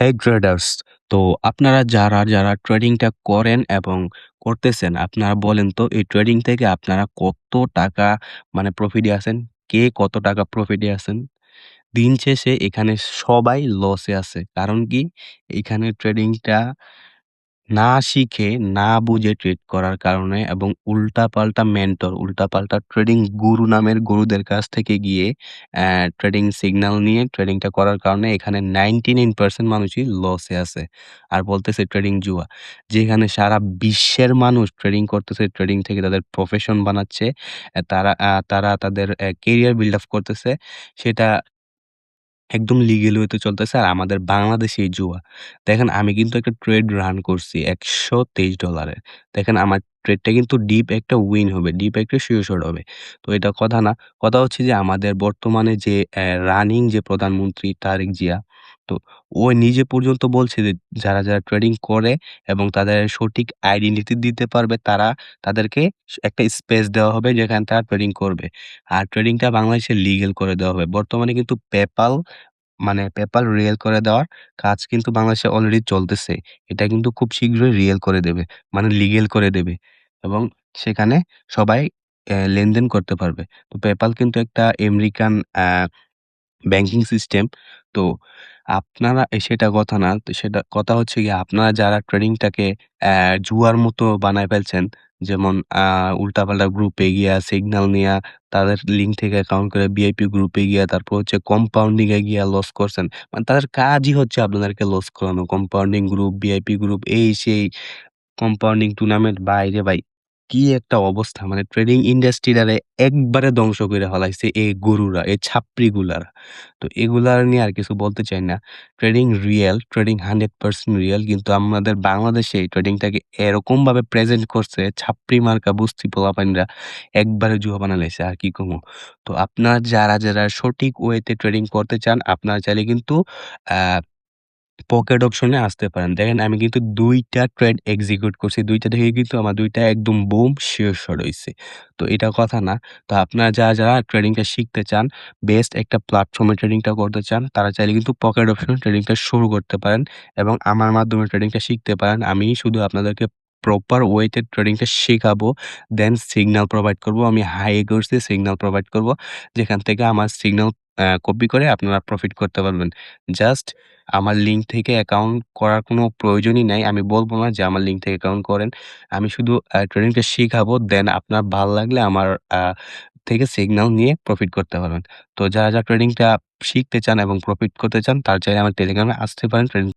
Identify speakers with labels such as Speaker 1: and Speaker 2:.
Speaker 1: হেই traders, তো আপনারা যারা ট্রেডিংটা করেন এবং করতেছেন, আপনারা বলেন তো এই ট্রেডিং থেকে আপনারা কত টাকা মানে প্রফিটে আছেন? কে কত টাকা প্রফিটে আছেন? দিন শেষে এখানে সবাই লসে আছে। কারণ কি? এখানে ট্রেডিংটা না শিখে, না বুঝে ট্রেড করার কারণে এবং উল্টাপাল্টা মেন্টর, উল্টাপাল্টা ট্রেডিং গুরু নামের গুরুদের কাছ থেকে গিয়ে ট্রেডিং সিগন্যাল নিয়ে ট্রেডিংটা করার কারণে এখানে 99% মানুষই লসে আছে। আর বলতেছে ট্রেডিং জুয়া। যেখানে সারা বিশ্বের মানুষ ট্রেডিং করতেছে, ট্রেডিং থেকে তাদের প্রফেশন বানাচ্ছে। তারা তাদের কেরিয়ার বিল্ড আপ করতেছে। সেটা একদম লিগ্যাল ওয়েতে চলতেছে। আর আমাদের বাংলাদেশেই জুয়া। দেখেন আমি কিন্তু একটা ট্রেড রান করছি $১২৩ দেখেন আমার ট্রেডটা কিন্তু ডিপ একটা উইন হবে। ডিপ একটা শিওর শট হবে। তো এটা কথা না। কথা হচ্ছে যে আমাদের বর্তমানে যে রানিং যে প্রধানমন্ত্রী তারেক জিয়া, তো ও নিজে পর্যন্ত বলছে যে যারা ট্রেডিং করে এবং তাদের সঠিক আইডেন্টিটি দিতে পারবে তাদেরকে একটা স্পেস দেওয়া হবে যেখানে তারা ট্রেডিং করবে। আর ট্রেডিংটা বাংলাদেশে লিগ্যাল করে দেওয়া হবে। বর্তমানে কিন্তু পেপ্যাল রিয়েল করে দেওয়ার কাজ কিন্তু বাংলাদেশে অলরেডি চলতেছে। এটা কিন্তু খুব শীঘ্রই রিয়েল করে দেবে। মানে লিগ্যাল করে দেবে এবং সেখানে সবাই লেনদেন করতে পারবে। তো পেপ্যাল কিন্তু একটা আমেরিকান ব্যাংকিং সিস্টেম। তো সেটা কথা না। তো সেটা কথা হচ্ছে গিয়ে আপনারা যারা ট্রেডিংটাকে জুয়ার মতো বানায় ফেলছেন, যেমন উল্টাপাল্টা গ্রুপে গিয়া সিগন্যাল নিয়া তাদের লিঙ্ক থেকে অ্যাকাউন্ট করে ভিআইপি গ্রুপে গিয়া তারপর হচ্ছে কম্পাউন্ডিং এ গিয়া লস করছেন। মানে তাদের কাজই হচ্ছে আপনাদেরকে লস করানো। কম্পাউন্ডিং গ্রুপ, ভিআইপি গ্রুপ এই সেই কম্পাউন্ডিং টুর্নামেন্ট ভাইরে ভাই! কি একটা অবস্থা! মানে ট্রেডিং ইন্ডাস্ট্রিটারে একবারে ধ্বংস কইরা ফালাইছে এই গরুরা, এই ছাপড়িগুলারা। তো এগুলার নিয়ে আর কিছু বলতে চাই না। ট্রেডিং রিয়াল, ট্রেডিং 100% রিয়াল কিন্তু আমাদের বাংলাদেশে এই ট্রেডিংটাকে এরকমভাবে প্রেজেন্ট করছে ছাপড়ি মার্কা বস্তি পোলাপাইনরা একবারে জুয়া বানায় লাইছে। আর কি কমু? তো আপনারা যারা সঠিক ওয়েতে ট্রেডিং করতে চান, আপনারা চাইলে কিন্তু আ পকেট অপশনে আসতে পারেন। দেখেন আমি কিন্তু ২ টা ট্রেড এক্সিকিউট করছি। ২ টা থেকে কিন্তু আমার ২ টা একদম বুম শিওর শট হইছে। তো এটা কথা না। তো আপনারা যারা ট্রেডিংটা শিখতে চান, বেস্ট একটা প্ল্যাটফর্মে ট্রেডিংটা করতে চান, তারা চাইলে কিন্তু পকেট অপশনে ট্রেডিংটা শুরু করতে পারেন এবং আমার মাধ্যমে ট্রেডিংটা শিখতে পারেন। আমি শুধু আপনাদেরকে প্রপার ওয়েতে ট্রেডিংটা শিখাবো। দেন সিগন্যাল প্রোভাইড করব। আমি হাই একুরেসি সিগন্যাল প্রোভাইড করব। যেখান থেকে আমার সিগন্যাল কপি করে আপনারা প্রফিট করতে পারবেন। জাস্ট আমার লিঙ্ক থেকে অ্যাকাউন্ট করার কোনো প্রয়োজনই নাই। আমি বলব না যে আমার লিঙ্ক থেকে অ্যাকাউন্ট করেন। আমি শুধু ট্রেডিংটা শিখাবো। দেন আপনার ভাল লাগলে আমার আ থেকে সিগন্যাল নিয়ে প্রফিট করতে পারবেন। তো যারা ট্রেডিংটা শিখতে চান এবং প্রফিট করতে চান, তারা চাইলে আমার টেলিগ্রামে আসতে পারেন। ট্রেডিং